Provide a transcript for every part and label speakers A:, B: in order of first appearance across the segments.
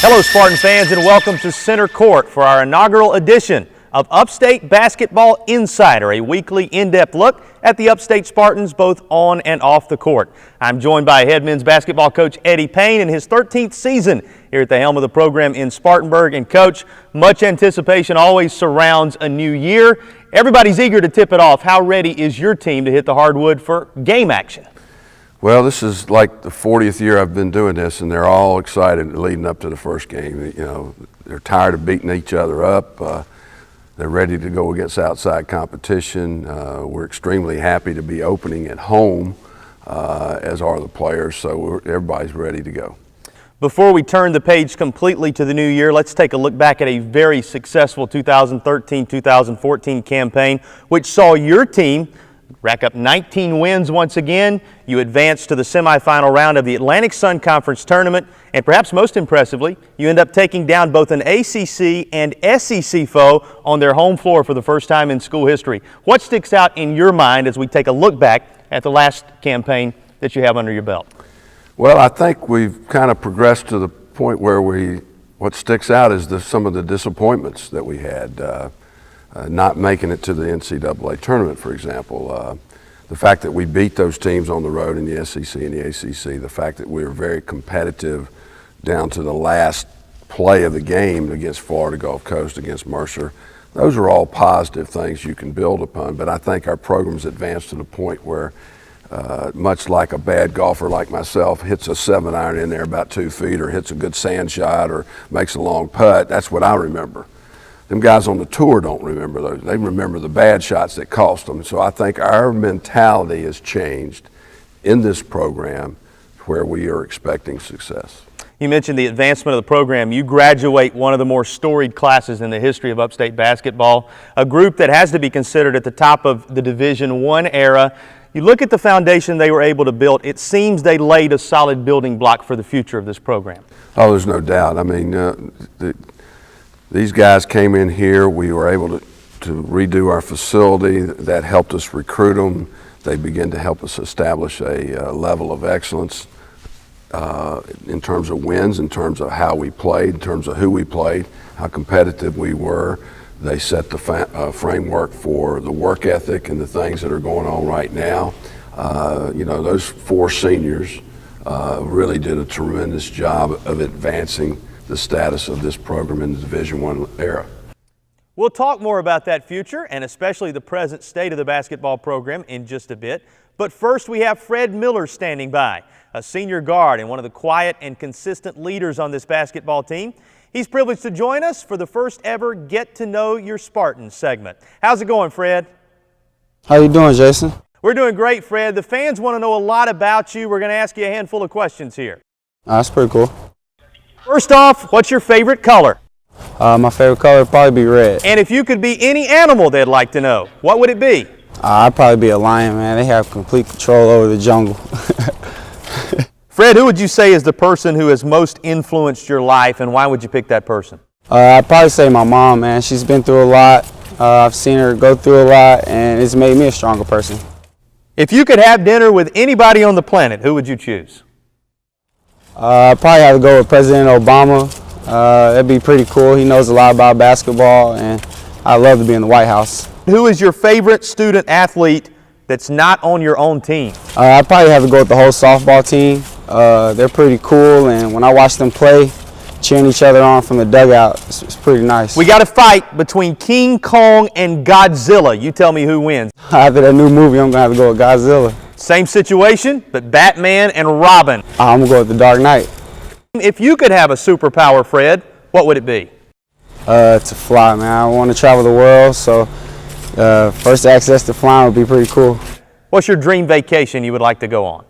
A: Hello Spartan fans, and welcome to Center Court for our inaugural edition of Upstate Basketball Insider, a weekly in-depth look at the Upstate Spartans both on and off the court. I'm joined by head men's basketball coach Eddie Payne in his 13th season here at the helm of the program in Spartanburg. And coach, much anticipation always surrounds a new year. Everybody's eager to tip it off. How ready is your team to hit the hardwood for game action?
B: Well, this is like the 40th year I've been doing this, and they're all excited leading up to the first game. You know, they're tired of beating each other up. They're ready to go against outside competition. We're extremely happy to be opening at home, as are the players, so everybody's ready to go.
A: Before we turn the page completely to the new year, let's take a look back at a very successful 2013-2014 campaign, which saw your team rack up 19 wins once again. You advanced to the semifinal round of the Atlantic Sun Conference Tournament, and perhaps most impressively, you end up taking down both an ACC and SEC foe on their home floor for the first time in school history. What sticks out in your mind as we take a look back at the last campaign that you have under your belt?
B: Well, I think we've kind of progressed to the point where what sticks out is some of the disappointments that we had. Not making it to the NCAA tournament, for example. The fact that we beat those teams on the road in the SEC and the ACC, the fact that we were very competitive down to the last play of the game against Florida Gulf Coast, against Mercer, those are all positive things you can build upon. But I think our program's advanced to the point where, much like a bad golfer like myself hits a 7-iron in there about 2 feet, or hits a good sand shot, or makes a long putt, that's what I remember. Them guys on the tour don't remember those. They remember the bad shots that cost them. So I think our mentality has changed in this program where we are expecting success.
A: You mentioned the advancement of the program. You graduate one of the more storied classes in the history of Upstate basketball, a group that has to be considered at the top of the Division I era. You look at the foundation they were able to build, it seems they laid a solid building block for the future of this program.
B: Oh, there's no doubt. I mean, these guys came in here. We were able to redo our facility. That helped us recruit them. They began to help us establish a level of excellence in terms of wins, in terms of how we played, in terms of who we played, how competitive we were. They set the framework for the work ethic and the things that are going on right now. You know, those 4 seniors really did a tremendous job of advancing the status of this program in the Division I era.
A: We'll talk more about that future and especially the present state of the basketball program in just a bit. But first, we have Fred Miller standing by, a senior guard and one of the quiet and consistent leaders on this basketball team. He's privileged to join us for the first ever Get to Know Your Spartans segment. How's it going, Fred?
C: How you doing, Jason?
A: We're doing great, Fred. The fans want to know a lot about you. We're going to ask you a handful of questions here.
C: That's pretty cool.
A: First off, what's your favorite color?
C: My favorite color would probably be red.
A: And if you could be any animal they'd like to know, what would it be?
C: I'd probably be a lion, man. They have complete control over the jungle.
A: Fred, who would you say is the person who has most influenced your life, and why would you pick that person?
C: I'd probably say my mom, man. She's been through a lot. I've seen her go through a lot, and it's made me a stronger person.
A: If you could have dinner with anybody on the planet, who would you choose?
C: I'd probably have to go with President Obama. That'd be pretty cool. He knows a lot about basketball, and I'd love to be in the White House.
A: Who is your favorite student athlete that's not on your own team?
C: I'd probably have to go with the whole softball team. They're pretty cool, and when I watch them play, cheering each other on from the dugout, it's pretty nice.
A: We got a fight between King Kong and Godzilla. You tell me who wins.
C: After that new movie, I'm going to have to go with Godzilla.
A: Same situation, but Batman and Robin.
C: I'm going to go with the Dark Knight.
A: If you could have a superpower, Fred, what would it be?
C: To fly, man. I want to travel the world, so first access to flying would be pretty cool.
A: What's your dream vacation you would like to go on?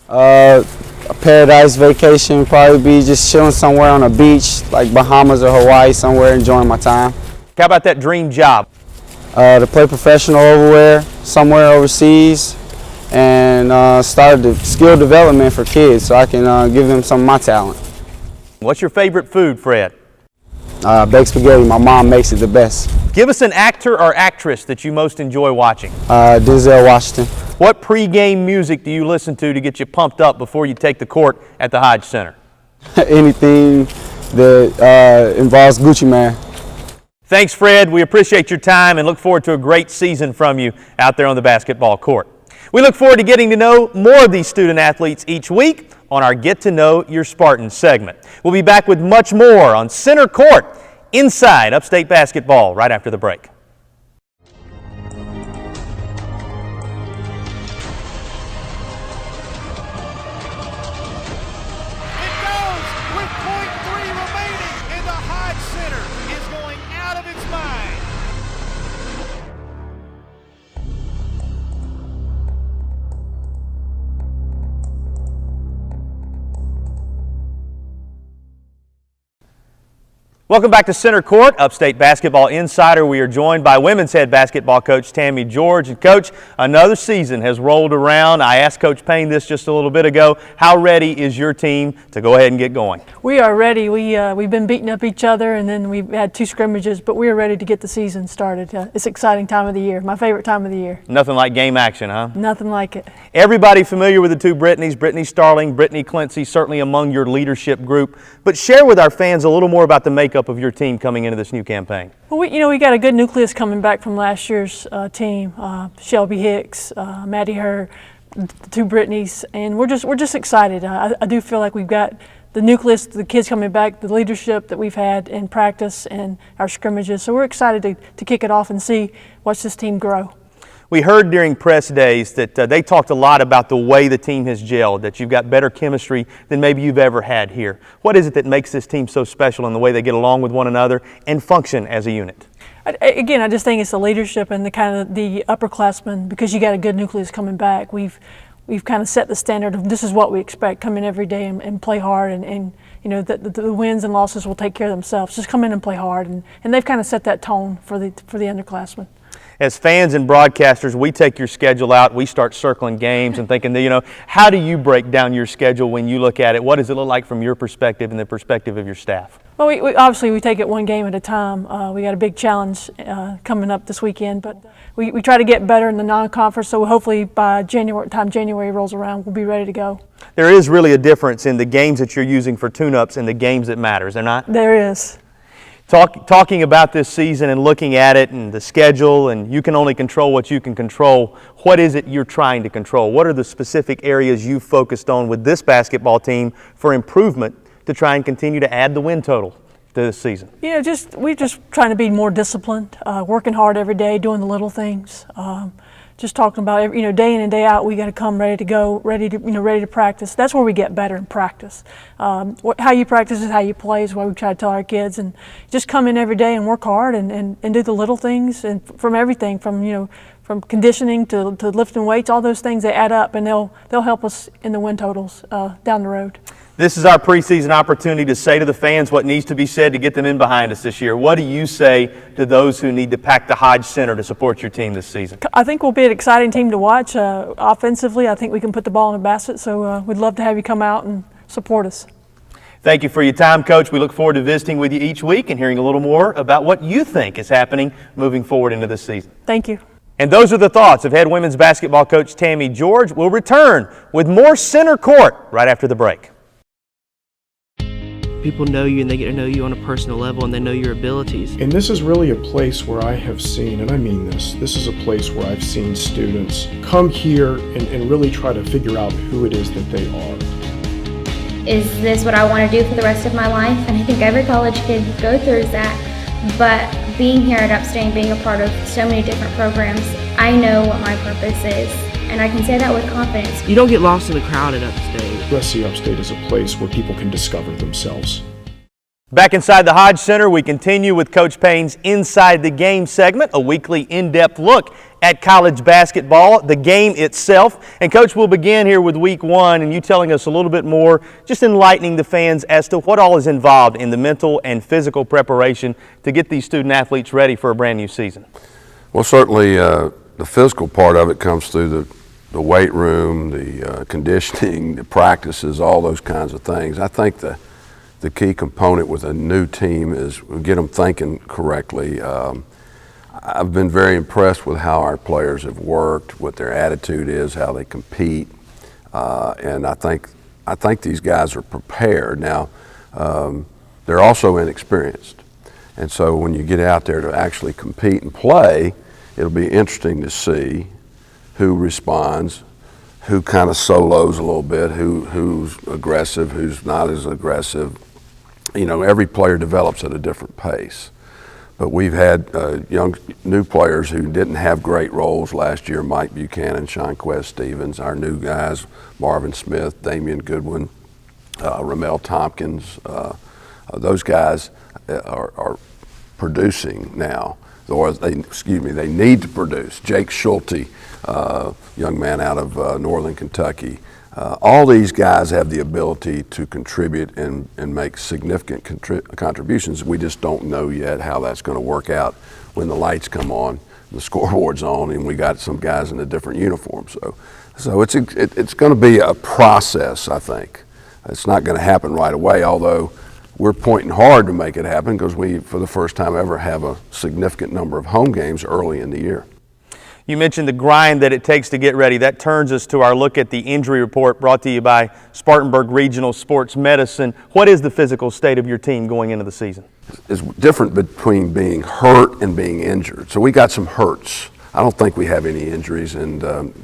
C: A paradise vacation would probably be just chilling somewhere on a beach, like Bahamas or Hawaii, somewhere enjoying my time.
A: How about that dream job?
C: To play professional overwear, somewhere overseas, and start the skill development for kids so I can give them some of my talent.
A: What's your favorite food, Fred?
C: Baked spaghetti. My mom makes it the best.
A: Give us an actor or actress that you most enjoy watching.
C: Denzel Washington.
A: What pregame music do you listen to get you pumped up before you take the court at the Hodge Center?
C: Anything that involves Gucci Mane.
A: Thanks, Fred. We appreciate your time and look forward to a great season from you out there on the basketball court. We look forward to getting to know more of these student athletes each week on our Get to Know Your Spartans segment. We'll be back with much more on Center Court inside Upstate Basketball right after the break. Welcome back to Center Court, Upstate Basketball Insider. We are joined by women's head basketball coach Tammy George. And Coach, another season has rolled around. I asked Coach Payne this just a little bit ago. How ready is your team to go ahead and get going?
D: We are ready. We've been beating up each other, and then we've had 2 scrimmages, but we are ready to get the season started. It's an exciting time of the year, my favorite time of the year.
A: Nothing like game action, huh?
D: Nothing like it.
A: Everybody familiar with the 2 Brittnys, Brittany Starling, Brittany Clancy, certainly among your leadership group. But share with our fans a little more about the makeup of your team coming into this new campaign.
D: Well, we got a good nucleus coming back from last year's team. Shelby Hicks, Maddie Herr, the 2 Brittnys, and we're just excited. I do feel like we've got the nucleus, the kids coming back, the leadership that we've had in practice and our scrimmages. So we're excited to kick it off and watch this team grow.
A: We heard during press days that they talked a lot about the way the team has gelled, that you've got better chemistry than maybe you've ever had here. What is it that makes this team so special in the way they get along with one another and function as a unit?
D: Again, I just think it's the leadership and the kind of the upperclassmen, because you got a good nucleus coming back. We've kind of set the standard of this is what we expect. Come in every day and play hard, and you know the wins and losses will take care of themselves. Just come in and play hard, and they've kind of set that tone for the underclassmen.
A: As fans and broadcasters, we take your schedule out, we start circling games and thinking, how do you break down your schedule when you look at it? What does it look like from your perspective and the perspective of your staff?
D: Well, we obviously take it one game at a time. We got a big challenge coming up this weekend, but we try to get better in the non-conference, so hopefully by January rolls around, we'll be ready to go.
A: There is really a difference in the games that you're using for tune-ups and the games that matter, is there not?
D: There is.
A: Talking about this season and looking at it and the schedule, and you can only control what you can control, what is it you're trying to control? What are the specific areas you've focused on with this basketball team for improvement to try and continue to add the win total to this season? We're
D: just trying to be more disciplined, working hard every day, doing the little things. Just talking about day in and day out, we got to come ready to go, ready to practice. That's where we get better in practice. How you practice is how you play is what we try to tell our kids, and just come in every day and work hard and do the little things, and from everything from conditioning to lifting weights, all those things, they add up, and they'll help us in the win totals down the road.
A: This is our preseason opportunity to say to the fans what needs to be said to get them in behind us this year. What do you say to those who need to pack the Hodge Center to support your team this season?
D: I think we'll be an exciting team to watch. Offensively, I think we can put the ball in the basket, so we'd love to have you come out and support us.
A: Thank you for your time, Coach. We look forward to visiting with you each week and hearing a little more about what you think is happening moving forward into this season.
D: Thank you.
A: And those are the thoughts of head women's basketball coach Tammy George. We'll return with more Center Court right after the break.
E: People know you and they get to know you on a personal level, and they know your abilities.
F: And this is really a place where I have seen, and I mean this is a place where I've seen students come here and really try to figure out who it is that they are.
G: Is this what I want to do for the rest of my life? And I think every college kid goes through that. But being here at Upstate and being a part of so many different programs, I know what my purpose is. And I can say that with confidence.
E: You don't get lost in the crowd at Upstate.
F: USC Upstate is a place where people can discover themselves.
A: Back inside the Hodge Center, we continue with Coach Payne's Inside the Game segment, a weekly in-depth look at college basketball, the game itself. And Coach, we'll begin here with week 1 and you telling us a little bit more, just enlightening the fans as to what all is involved in the mental and physical preparation to get these student athletes ready for a brand new season.
B: Well, certainly the physical part of it comes through the weight room, the conditioning, the practices, all those kinds of things. I think the key component with a new team is we get them thinking correctly. I've been very impressed with how our players have worked, what their attitude is, how they compete, and I think these guys are prepared. Now, they're also inexperienced. And so when you get out there to actually compete and play, it'll be interesting to see who responds, who kind of solos a little bit, who's aggressive, who's not as aggressive. You know, every player develops at a different pace. But we've had young new players who didn't have great roles last year: Mike Buchanan, Shawnquest Stevens, our new guys, Marvin Smith, Damian Goodwin, Ramel Tompkins. Those guys are producing now, or they need to produce. Jake Schulte, young man out of Northern Kentucky. All these guys have the ability to contribute and make significant contributions. We just don't know yet how that's going to work out when the lights come on, the scoreboard's on, and we got some guys in a different uniform. So it's going to be a process, I think. It's not going to happen right away, although we're pointing hard to make it happen because we, for the first time ever, have a significant number of home games early in the year.
A: You mentioned the grind that it takes to get ready. That turns us to our look at the injury report brought to you by Spartanburg Regional Sports Medicine. What is the physical state of your team going into the season?
B: It's different between being hurt and being injured. So we got some hurts. I don't think we have any injuries, and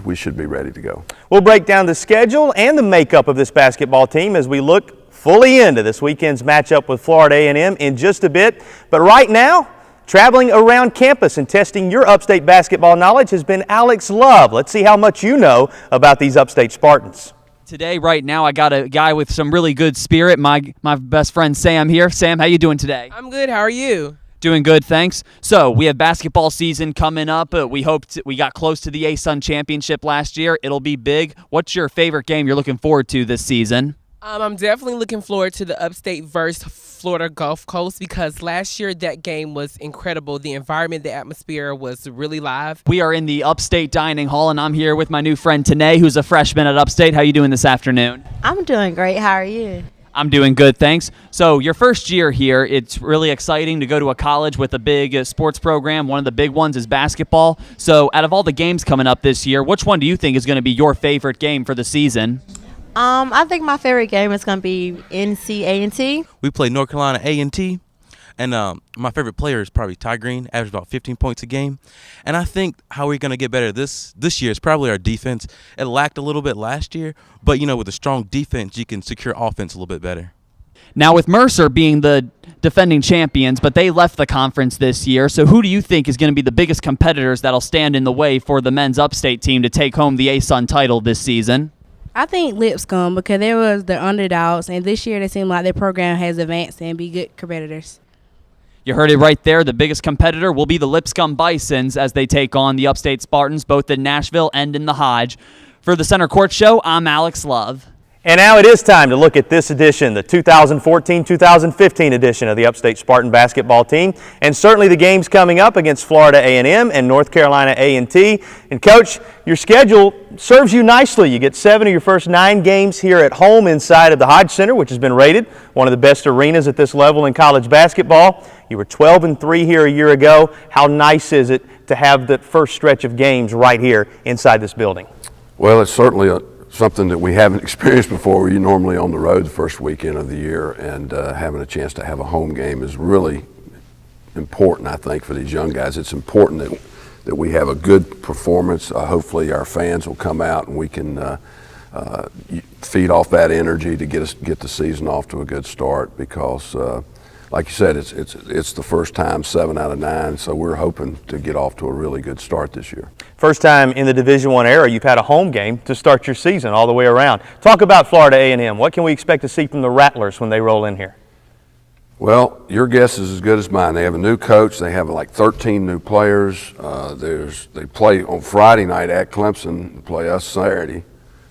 B: we should be ready to go.
A: We'll break down the schedule and the makeup of this basketball team as we look fully into this weekend's matchup with Florida A&M in just a bit. But right now, traveling around campus and testing your Upstate basketball knowledge has been Alex Love. Let's see how much you know about these Upstate Spartans.
H: Today, right now, I got a guy with some really good spirit, my best friend Sam here. Sam, how you doing today?
I: I'm good. How are you?
H: Doing good, thanks. So we have basketball season coming up. We got close to the ASUN championship last year. It'll be big. What's your favorite game you're looking forward to this season?
I: I'm definitely looking forward to the Upstate versus Florida Gulf Coast because last year that game was incredible. The environment, the atmosphere was really live.
H: We are in the Upstate Dining Hall, and I'm here with my new friend Tanae, who's a freshman at Upstate. How you doing this afternoon?
J: I'm doing great. How are you?
H: I'm doing good, thanks. So your first year here, it's really exciting to go to a college with a big sports program. One of the big ones is basketball. So out of all the games coming up this year, which one do you think is going to be your favorite game for the season?
J: I think my favorite game is going to be NC A&T.
K: We play North Carolina A&T, and my favorite player is probably Ty Green, average about 15 points a game. And I think how we're going to get better this year is probably our defense. It lacked a little bit last year, but, with a strong defense, you can secure offense a little bit better.
H: Now, with Mercer being the defending champions, but they left the conference this year, so who do you think is going to be the biggest competitors that'll stand in the way for the men's Upstate team to take home the ASUN title this season?
L: I think Lipscomb because they was the underdogs, and this year they seem like their program has advanced and be good competitors.
H: You heard it right there. The biggest competitor will be the Lipscomb Bisons as they take on the Upstate Spartans, both in Nashville and in the Hodge. For the Center Court Show, I'm Alex Love.
A: And now it is time to look at this edition, the 2014-2015 edition of the Upstate Spartan basketball team, and certainly the games coming up against Florida A&M and North Carolina A&T. And Coach, your schedule serves you nicely. You get 7 of your first 9 games here at home inside of the Hodge Center, which has been rated one of the best arenas at this level in college basketball. You were 12-3 here a year ago. How nice is it to have the first stretch of games right here inside this building?
B: Well, it's certainly something that we haven't experienced before. We're normally on the road the first weekend of the year, and having a chance to have a home game is really important, I think, for these young guys. It's important that we have a good performance. Hopefully our fans will come out and we can feed off that energy to get the season off to a good start because like you said, it's the first time 7 out of 9, so we're hoping to get off to a really good start this year.
A: First time in the Division I era you've had a home game to start your season all the way around. Talk about Florida A&M. What can we expect to see from the Rattlers when they roll in here?
B: Well, your guess is as good as mine. They have a new coach. They have like 13 new players. They play on Friday night at Clemson, play us Saturday,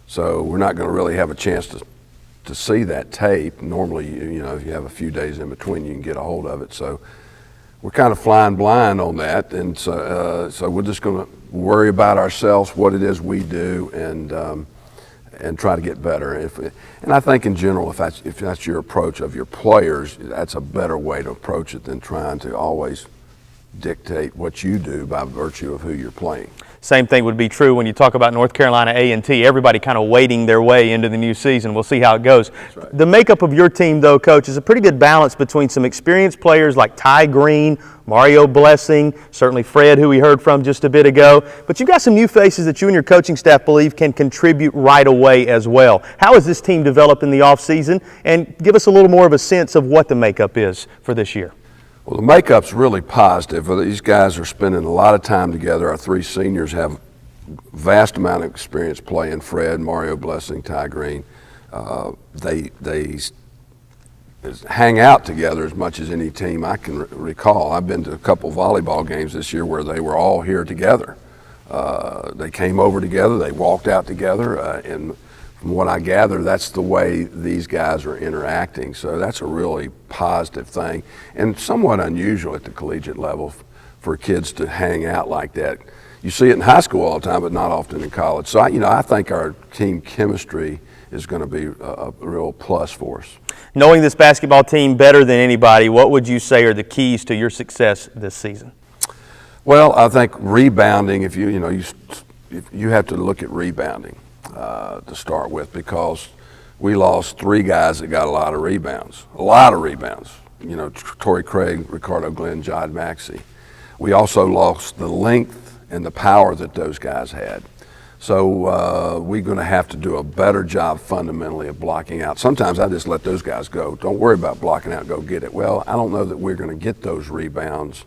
B: so we're not going to really have a chance to see that tape. Normally, if you have a few days in between, you can get a hold of it. So we're kind of flying blind on that, and so we're just going to worry about ourselves, what it is we do, and try to get better. And I think in general, if that's your approach of your players, that's a better way to approach it than trying to always dictate what you do by virtue of who you're playing.
A: Same thing would be true when you talk about North Carolina A&T. Everybody kind of wading their way into the new season. We'll see how it goes.
B: Right.
A: The makeup of your team, though, Coach, is a pretty good balance between some experienced players like Ty Green, Mario Blessing, certainly Fred, who we heard from just a bit ago. But you've got some new faces that you and your coaching staff believe can contribute right away as well. How has this team developed in the offseason? And give us a little more of a sense of what the makeup is for this year.
B: Well, the makeup's really positive. These guys are spending a lot of time together. Our 3 seniors have a vast amount of experience playing. Fred, Mario Blessing, Ty Green. They hang out together as much as any team I can recall. I've been to a couple volleyball games this year where they were all here together. They came over together, they walked out together, and from what I gather, that's the way these guys are interacting. So that's a really positive thing and somewhat unusual at the collegiate level for kids to hang out like that. You see it in high school all the time, but not often in college. So I think our team chemistry is going to be a real plus for us.
A: Knowing this basketball team better than anybody, what would you say are the keys to your success this season?
B: Well, I think rebounding. If you have to look at rebounding to start with, because we lost 3 guys that got a lot of rebounds. You know, Torrey Craig, Ricardo Glenn, Jod Maxey. We also lost the length and the power that those guys had. So we're going to have to do a better job fundamentally of blocking out. Sometimes I just let those guys go. Don't worry about blocking out, go get it. Well, I don't know that we're going to get those rebounds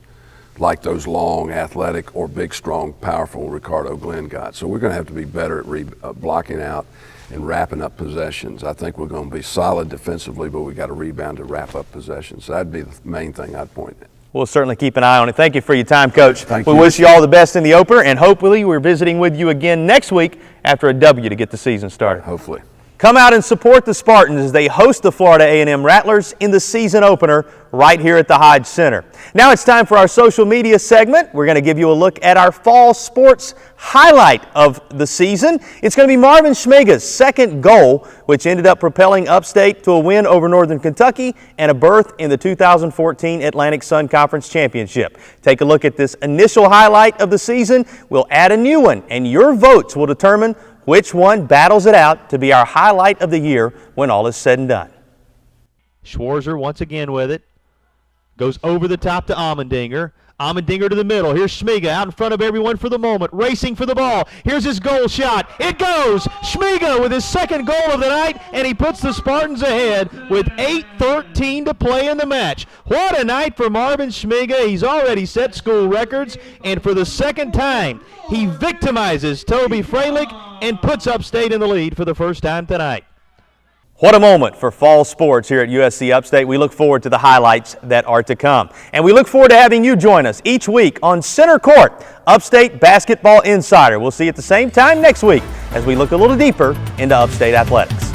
B: like those long, athletic, or big, strong, powerful Ricardo Glenn got. So we're going to have to be better at blocking out and wrapping up possessions. I think we're going to be solid defensively, but we got to rebound to wrap up possessions. So that'd be the main thing I'd point at.
A: We'll certainly keep an eye on it. Thank you for your time, Coach.
B: Thank
A: we
B: you.
A: wish you all the best in the opener, and hopefully we're visiting with you again next week after a W to get the season started.
B: Hopefully.
A: Come out and support the Spartans as they host the Florida A&M Rattlers in the season opener right here at the Hodge Center. Now it's time for our social media segment. We're going to give you a look at our fall sports highlight of the season. It's going to be Marvin Schmiga's second goal, which ended up propelling Upstate to a win over Northern Kentucky and a berth in the 2014 Atlantic Sun Conference Championship. Take a look at this initial highlight of the season. We'll add a new one, and your votes will determine which one battles it out to be our highlight of the year when all is said and done.
M: Schwarzer once again with it. Goes over the top to Allmendinger. Allmendinger to the middle. Here's Schmiga out in front of everyone for the moment, racing for the ball. Here's his goal shot. It goes! Schmiga with his second goal of the night, and he puts the Spartans ahead with 8:13 to play in the match. What a night for Marvin Schmiga. He's already set school records, and for the second time, he victimizes Toby Freilich and puts Upstate in the lead for the first time tonight.
A: What a moment for fall sports here at USC Upstate. We look forward to the highlights that are to come. And we look forward to having you join us each week on Center Court, Upstate Basketball Insider. We'll see you at the same time next week as we look a little deeper into Upstate athletics.